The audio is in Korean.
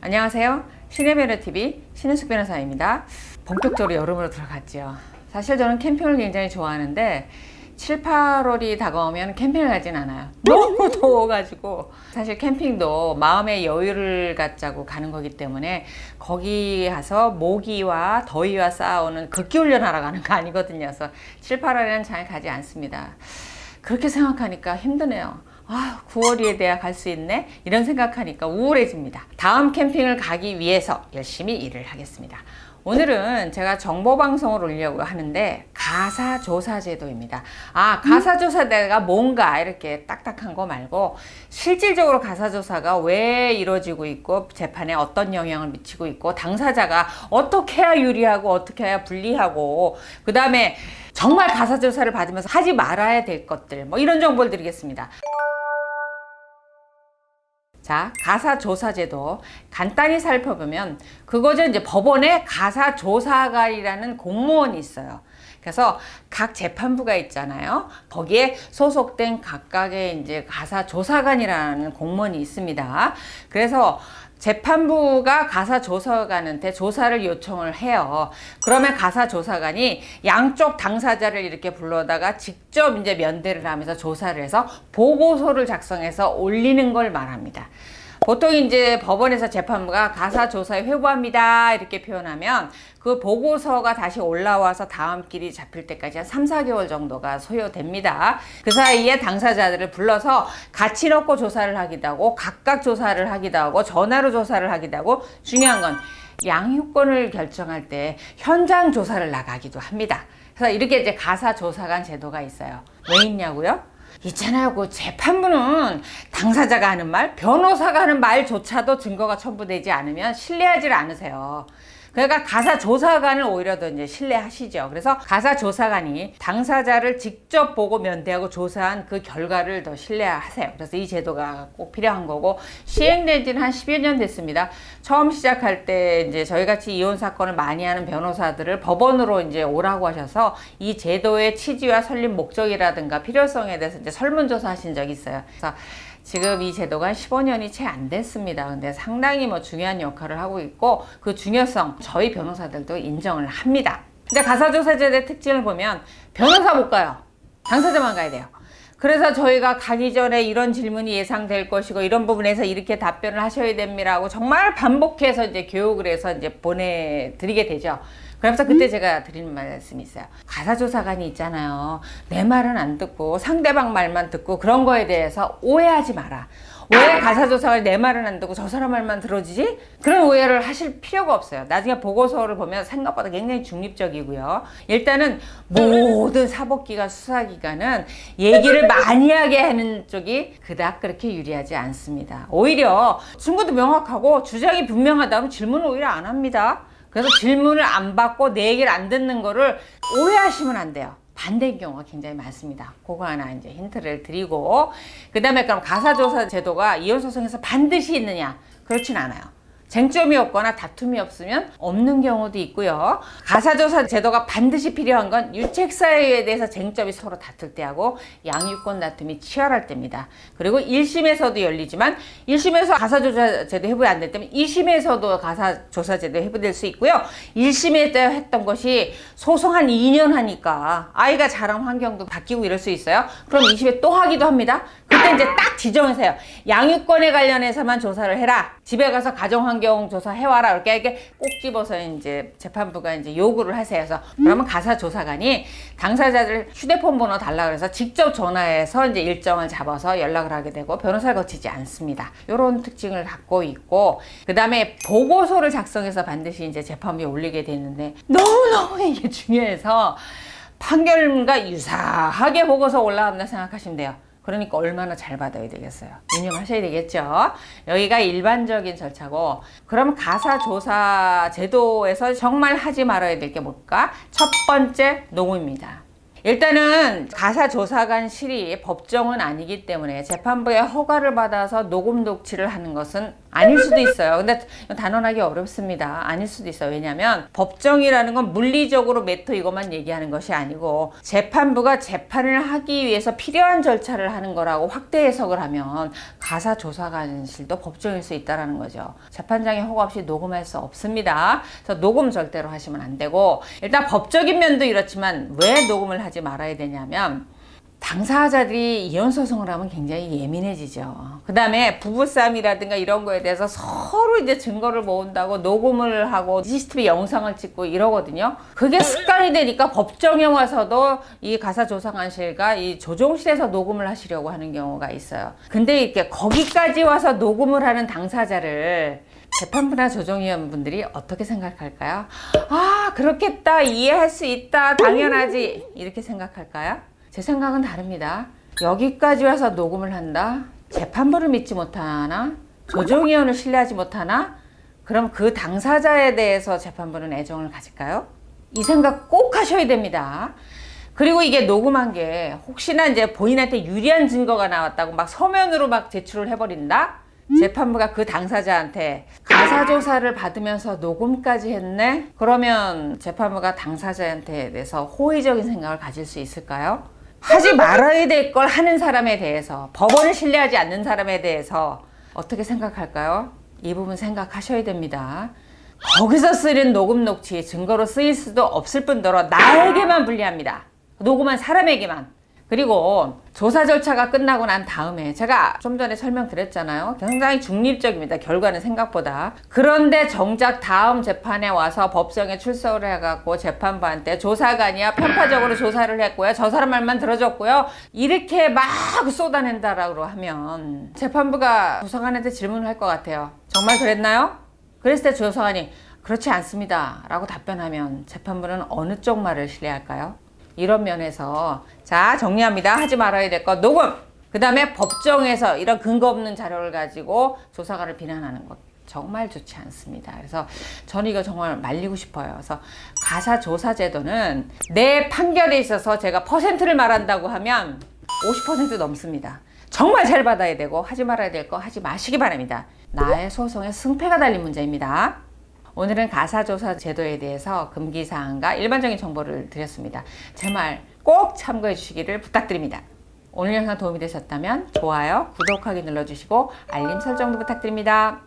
안녕하세요. 신의 변호TV 신은숙 변호사입니다. 본격적으로 여름으로 들어갔죠. 사실 저는 캠핑을 굉장히 좋아하는데 7, 8월이 다가오면 캠핑을 가진 않아요. 너무 더워가지고. 사실 캠핑도 마음의 여유를 갖자고 가는 거기 때문에 거기 가서 모기와 더위와 싸우는 극기훈련 하러 가는 거 아니거든요. 그래서 7, 8월에는 잘 가지 않습니다. 그렇게 생각하니까 힘드네요. 9월에 돼야 갈 수 있네? 이런 생각하니까 우울해집니다. 다음 캠핑을 가기 위해서 열심히 일을 하겠습니다. 오늘은 제가 정보방송을 올리려고 하는데 가사조사제도입니다. 가사조사가 뭔가 이렇게 딱딱한 거 말고 실질적으로 가사조사가 왜 이루어지고 있고 재판에 어떤 영향을 미치고 있고 당사자가 어떻게 해야 유리하고 어떻게 해야 불리하고 그 다음에 정말 가사조사를 받으면서 하지 말아야 될 것들 이런 정보를 드리겠습니다. 자, 가사조사제도 간단히 살펴보면 그거죠. 이제 법원에 가사조사관이라는 공무원이 있어요. 그래서 각 재판부가 있잖아요. 거기에 소속된 각각의 이제 가사조사관이라는 공무원이 있습니다. 그래서 재판부가 가사조사관한테 조사를 요청을 해요. 그러면 가사조사관이 양쪽 당사자를 이렇게 불러다가 직접 이제 면대를 하면서 조사를 해서 보고서를 작성해서 올리는 걸 말합니다. 보통 이제 법원에서 재판부가 가사조사에 회부합니다 이렇게 표현하면 그 보고서가 다시 올라와서 다음 길이 잡힐 때까지 한 3, 4개월 정도가 소요됩니다. 그 사이에 당사자들을 불러서 같이 놓고 조사를 하기도 하고 각각 조사를 하기도 하고 전화로 조사를 하기도 하고 중요한 건 양육권을 결정할 때 현장 조사를 나가기도 합니다. 그래서 이렇게 이제 가사조사관 제도가 있어요. 왜 있냐고요? 있잖아요. 그 재판부는 당사자가 하는 말, 변호사가 하는 말조차도 증거가 첨부되지 않으면 신뢰하지 않으세요. 그러니까 가사조사관을 오히려 더 이제 신뢰하시죠. 그래서 가사조사관이 당사자를 직접 보고 면대하고 조사한 그 결과를 더 신뢰하세요. 그래서 이 제도가 꼭 필요한 거고 시행된 지는 한 10여 년 됐습니다. 처음 시작할 때 이제 저희 같이 이혼 사건을 많이 하는 변호사들을 법원으로 이제 오라고 하셔서 이 제도의 취지와 설립 목적이라든가 필요성에 대해서 이제 설문조사 하신 적이 있어요. 그래서 지금 이 제도가 15년이 채 안 됐습니다. 근데 상당히 중요한 역할을 하고 있고 그 중요성 저희 변호사들도 인정을 합니다. 근데 가사조사제도의 특징을 보면 변호사 못 가요. 당사자만 가야 돼요. 그래서 저희가 가기 전에 이런 질문이 예상될 것이고 이런 부분에서 이렇게 답변을 하셔야 됩니다라고 정말 반복해서 이제 교육을 해서 이제 보내드리게 되죠. 그러면서 그때 제가 드리는 말씀이 있어요. 가사조사관이 있잖아요. 내 말은 안 듣고 상대방 말만 듣고 그런 거에 대해서 오해하지 마라. 왜 가사조사관이 내 말은 안 듣고 저 사람 말만 들어주지? 그런 오해를 하실 필요가 없어요. 나중에 보고서를 보면 생각보다 굉장히 중립적이고요. 일단은 모든 사법기관, 수사기관은 얘기를 많이 하게 하는 쪽이 그닥 그렇게 유리하지 않습니다. 오히려 증거도 명확하고 주장이 분명하다면 질문을 오히려 안 합니다. 그래서 질문을 안 받고 내 얘기를 안 듣는 거를 오해하시면 안 돼요. 반대인 경우가 굉장히 많습니다. 그거 하나 이제 힌트를 드리고 그 다음에 그럼 가사조사 제도가 이혼소송에서 반드시 있느냐? 그렇진 않아요. 쟁점이 없거나 다툼이 없으면 없는 경우도 있고요. 가사조사 제도가 반드시 필요한 건 유책사유에 대해서 쟁점이 서로 다툴 때하고 양육권 다툼이 치열할 때입니다. 그리고 1심에서도 열리지만 1심에서 가사조사 제도 회부가 안 될 때면 2심에서도 가사조사 제도 회부될 수 있고요. 1심에 때 했던 것이 소송 한 2년 하니까 아이가 자란 환경도 바뀌고 이럴 수 있어요. 그럼 2심에 또 하기도 합니다. 그때 이제 딱 지정하세요. 양육권에 관련해서만 조사를 해라. 집에 가서 가정환경 조사해와라. 이렇게 꼭 집어서 이제 재판부가 이제 요구를 하세요. 그래서 그러면 가사조사관이 당사자들 휴대폰 번호 달라 그래서 직접 전화해서 이제 일정을 잡아서 연락을 하게 되고 변호사를 거치지 않습니다. 이런 특징을 갖고 있고 그 다음에 보고서를 작성해서 반드시 이제 재판부에 올리게 되는데 너무너무 이게 중요해서 판결문과 유사하게 보고서 올라간다 생각하시면 돼요. 그러니까 얼마나 잘 받아야 되겠어요. 유념하셔야 되겠죠. 여기가 일반적인 절차고 그럼 가사조사 제도에서 정말 하지 말아야 될 게 뭘까? 첫 번째 녹음입니다. 일단은 가사조사관실이 법정은 아니기 때문에 재판부의 허가를 받아서 녹음 녹취를 하는 것은 아닐 수도 있어요. 근데 단언하기 어렵습니다. 아닐 수도 있어요. 왜냐하면 법정이라는 건 물리적으로 매토 이것만 얘기하는 것이 아니고 재판부가 재판을 하기 위해서 필요한 절차를 하는 거라고 확대 해석을 하면 가사조사관실도 법정일 수 있다는 거죠. 재판장의 허가 없이 녹음할 수 없습니다. 그래서 녹음 절대로 하시면 안 되고, 일단 법적인 면도 이렇지만 왜 녹음을 하지 말아야 되냐면 당사자들이 이혼 소송을 하면 굉장히 예민해지죠. 그 다음에 부부싸움이라든가 이런 거에 대해서 서로 이제 증거를 모은다고 녹음을 하고 CCTV 영상을 찍고 이러거든요. 그게 습관이 되니까 법정에 와서도 이 가사조사관실과 이 조종실에서 녹음을 하시려고 하는 경우가 있어요. 근데 이렇게 거기까지 와서 녹음을 하는 당사자를 재판부나 조정위원분들이 어떻게 생각할까요? 아, 그렇겠다, 이해할 수 있다, 당연하지, 이렇게 생각할까요? 제 생각은 다릅니다. 여기까지 와서 녹음을 한다? 재판부를 믿지 못하나? 조정위원을 신뢰하지 못하나? 그럼 그 당사자에 대해서 재판부는 애정을 가질까요? 이 생각 꼭 하셔야 됩니다. 그리고 이게 녹음한 게 혹시나 이제 본인한테 유리한 증거가 나왔다고 막 서면으로 막 제출을 해버린다? 재판부가 그 당사자한테 가사조사를 받으면서 녹음까지 했네? 그러면 재판부가 당사자한테 대해서 호의적인 생각을 가질 수 있을까요? 하지 말아야 될 걸 하는 사람에 대해서, 법원을 신뢰하지 않는 사람에 대해서 어떻게 생각할까요? 이 부분 생각하셔야 됩니다. 거기서 쓰는 녹음 녹취 증거로 쓰일 수도 없을 뿐더러 나에게만 불리합니다. 녹음한 사람에게만. 그리고 조사 절차가 끝나고 난 다음에 제가 좀 전에 설명드렸잖아요. 굉장히 중립적입니다. 결과는 생각보다. 그런데 정작 다음 재판에 와서 법정에 출석을 해갖고 재판부한테 조사관이야 편파적으로 조사를 했고요. 저 사람 말만 들어줬고요. 이렇게 막 쏟아낸다라고 하면 재판부가 조사관한테 질문을 할 것 같아요. 정말 그랬나요? 그랬을 때 조사관이 그렇지 않습니다 라고 답변하면 재판부는 어느 쪽 말을 신뢰할까요? 이런 면에서 자, 정리합니다. 하지 말아야 될 것 녹음. 그 다음에 법정에서 이런 근거 없는 자료를 가지고 조사관을 비난하는 것 정말 좋지 않습니다. 그래서 저는 이거 정말 말리고 싶어요. 그래서 가사조사 제도는 내 판결에 있어서 제가 퍼센트를 말한다고 하면 50% 넘습니다. 정말 잘 받아야 되고 하지 말아야 될 거 하지 마시기 바랍니다. 나의 소송에 승패가 달린 문제입니다. 오늘은 가사조사 제도에 대해서 금기사항과 일반적인 정보를 드렸습니다. 제 말 꼭 참고해 주시기를 부탁드립니다. 오늘 영상 도움이 되셨다면 좋아요, 구독하기 눌러주시고 알림 설정도 부탁드립니다.